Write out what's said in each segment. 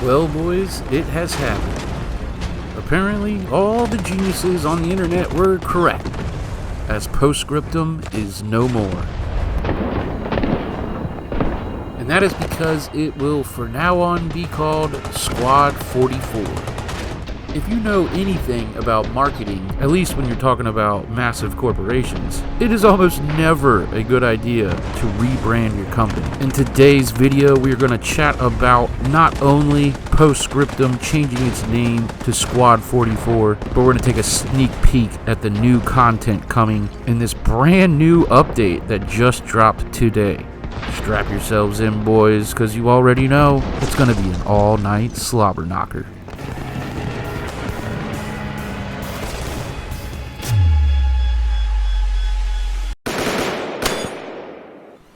Well, boys, it has happened. Apparently, all the geniuses on the internet were correct, as Post-Scriptum is no more. And that is because it will from now on be called Squad 44. If you know anything about marketing, at least when you're talking about massive corporations, it is almost never a good idea to rebrand your company. In today's video, we are going to chat about not only Post-Scriptum changing its name to Squad 44, but we're going to take a sneak peek at the new content coming in this brand new update that just dropped today. Strap yourselves in, boys, because you already know it's going to be an all-night slobber knocker.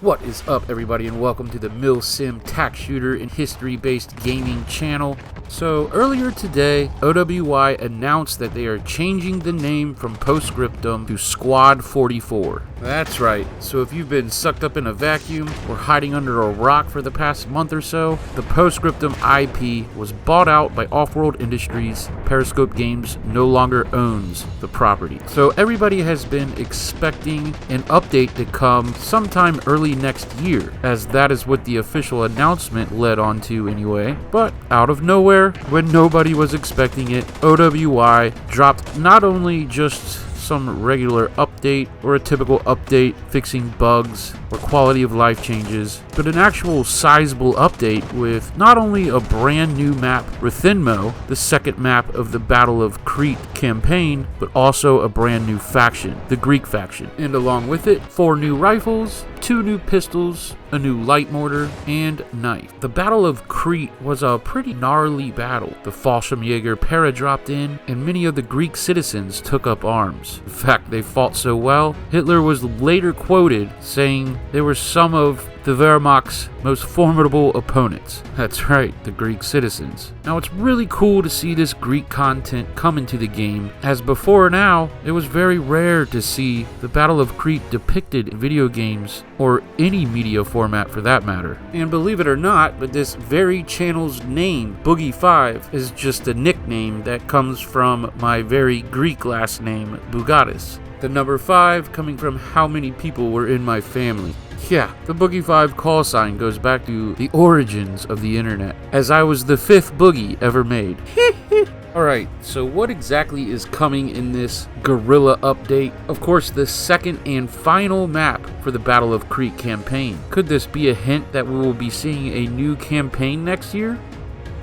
What is up, everybody, and welcome to the Mil-Simp tack shooter and history-based gaming channel. So earlier today, OWY announced that they are changing the name from Post-Scriptum to Squad 44. That's right, so if you've been sucked up in a vacuum or hiding under a rock for the past month or so, the Post-Scriptum IP was bought out by Off-World Industries. Periscope Games no longer owns the property. So everybody has been expecting an update to come sometime early next year, as that is what the official announcement led on to anyway. But out of nowhere, when nobody was expecting it, OWY dropped not only just some regular update or a typical update fixing bugs or quality of life changes, but an actual sizable update with not only a brand new map, Rthinmo, the second map of the Battle of Crete campaign, but also a brand new faction, the Greek faction. And along with it, 4 new rifles, 2 new pistols, a new light mortar, and knife. The Battle of Crete was a pretty gnarly battle. The Fallschirmjäger para-dropped in, and many of the Greek citizens took up arms. In fact, they fought so well, Hitler was later quoted saying they were some of the Wehrmacht's most formidable opponents. That's right, the Greek citizens. Now, it's really cool to see this Greek content come into the game, as before now, it was very rare to see the Battle of Crete depicted in video games, or any media format for that matter. And believe it or not, but this very channel's name, Boogie5, is just a nickname that comes from my very Greek last name, Bougatis. The number 5 coming from how many people were in my family. Yeah, the Boogie5 call sign goes back to the origins of the internet, as I was the 5th boogie ever made. Alright, so what exactly is coming in this guerrilla update? Of course, the second and final map for the Battle of Crete campaign. Could this be a hint that we will be seeing a new campaign next year?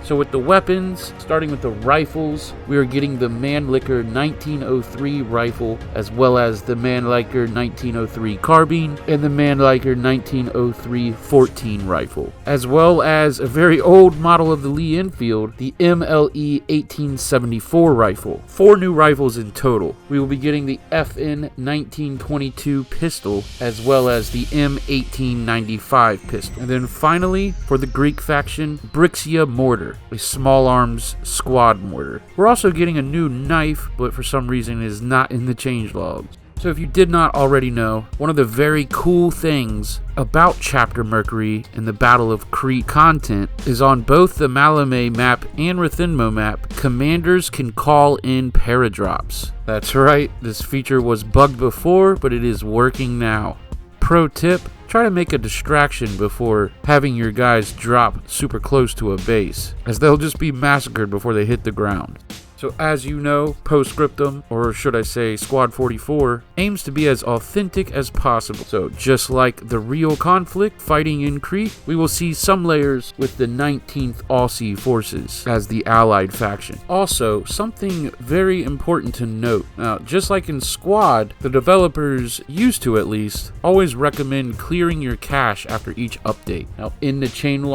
So with the weapons, starting with the rifles, we are getting the Mannlicher 1903 rifle, as well as the Mannlicher 1903 carbine, and the Mannlicher 1903 14 rifle, as well as a very old model of the Lee Enfield, the MLE 1874 rifle. 4 new rifles in total. We will be getting the FN 1922 pistol, as well as the M1895 pistol. And then finally, for the Greek faction, Brixia mortar, a small arms squad mortar. We're also getting a new knife, but for some reason is not in the changelogs. So if you did not already know, one of the very cool things about Chapter Mercury and the Battle of Crete content is on both the Malame map and Rthinmo map, commanders can call in Paradrops. That's right, this feature was bugged before, but it is working now. Pro tip, try to make a distraction before having your guys drop super close to a base, as they'll just be massacred before they hit the ground. So as you know, Post-Scriptum, or should I say Squad 44, aims to be as authentic as possible. So just like the real conflict fighting in Crete, we will see some layers with the 19th Aussie forces as the allied faction. Also, something very important to note. Now, just like in Squad, the developers used to at least always recommend clearing your cache after each update. Now in the change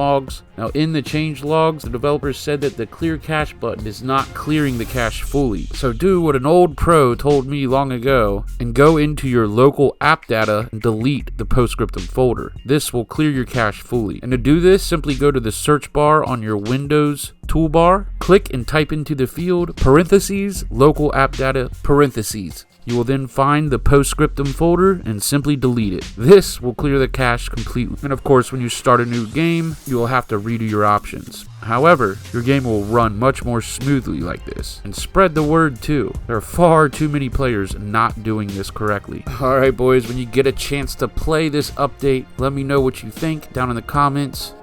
logs, the developers said that the clear cache button is not clearing the cache fully. So do what an old pro told me long ago and go into your local app data and delete the Post-Scriptum folder. This will clear your cache fully. And to do this, simply go to the search bar on your Windows toolbar, click and type into the field parentheses local app data parentheses. You will then find the Post-Scriptum folder and simply delete it. This will clear the cache completely. And of course, when you start a new game, you will have to redo your options. However, your game will run much more smoothly like this. And spread the word too. There are far too many players not doing this correctly. Alright boys, when you get a chance to play this update, let me know what you think down in the comments.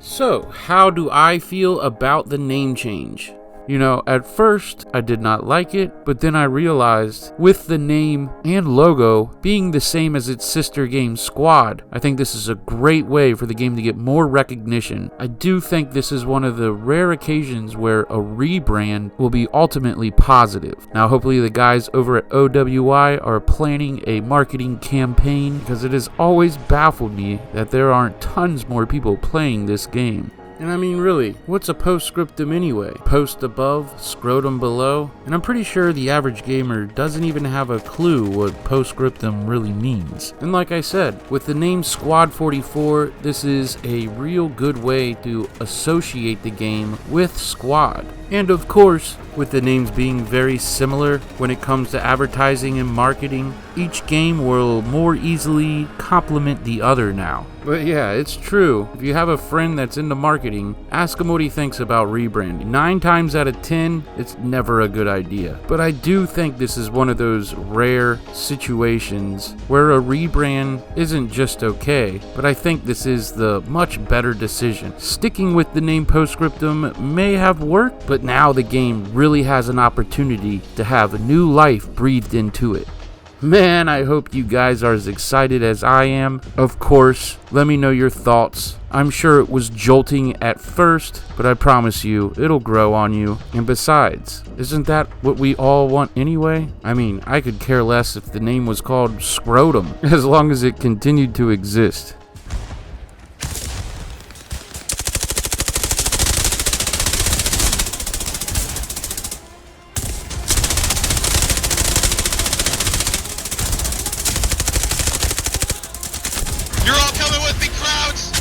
So, how do I feel about the name change? You know, at first, I did not like it, but then I realized with the name and logo being the same as its sister game Squad, I think this is a great way for the game to get more recognition. I do think this is one of the rare occasions where a rebrand will be ultimately positive. Now, hopefully the guys over at OWI are planning a marketing campaign, because it has always baffled me that there aren't tons more people playing this game. And I mean, really, what's a Post-Scriptum anyway? Post above, scrotum below? And I'm pretty sure the average gamer doesn't even have a clue what Post-Scriptum really means. And like I said, with the name Squad 44, this is a real good way to associate the game with Squad. And of course, with the names being very similar when it comes to advertising and marketing, each game will more easily complement the other now. But yeah, it's true. If you have a friend that's into marketing, ask him what he thinks about rebranding. 9 times out of 10, it's never a good idea. But I do think this is one of those rare situations where a rebrand isn't just okay, but I think this is the much better decision. Sticking with the name Post-Scriptum may have worked, but now the game really has an opportunity to have a new life breathed into it. Man, I hope you guys are as excited as I am. Of course, let me know your thoughts. I'm sure it was jolting at first, but I promise you, it'll grow on you. And besides, isn't that what we all want anyway? I mean, I could care less if the name was called Scrotum, as long as it continued to exist. You're all coming with me, crowds!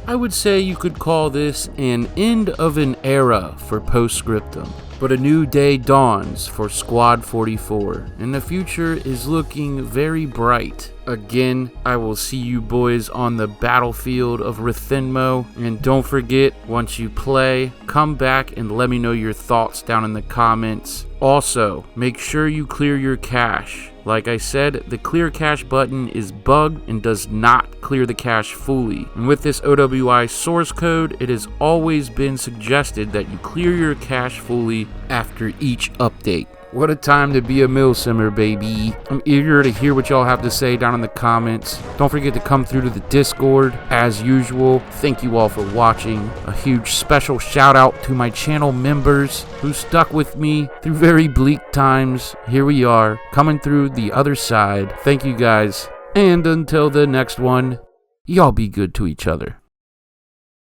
I would say you could call this an end of an era for Post-Scriptum. But a new day dawns for Squad 44, and the future is looking very bright. Again, I will see you boys on the battlefield of Rothenmo, and don't forget, once you play, come back and let me know your thoughts down in the comments. Also, make sure you clear your cache. Like I said, the clear cache button is bugged and does not clear the cache fully. And with this OWI source code, it has always been suggested that you clear your cache fully after each update. What a time to be a Mil-Simmer, baby. I'm eager to hear what y'all have to say down in the comments. Don't forget to come through to the Discord. As usual, thank you all for watching. A huge special shout out to my channel members who stuck with me through very bleak times. Here we are, coming through the other side. Thank you guys. And until the next one, y'all be good to each other.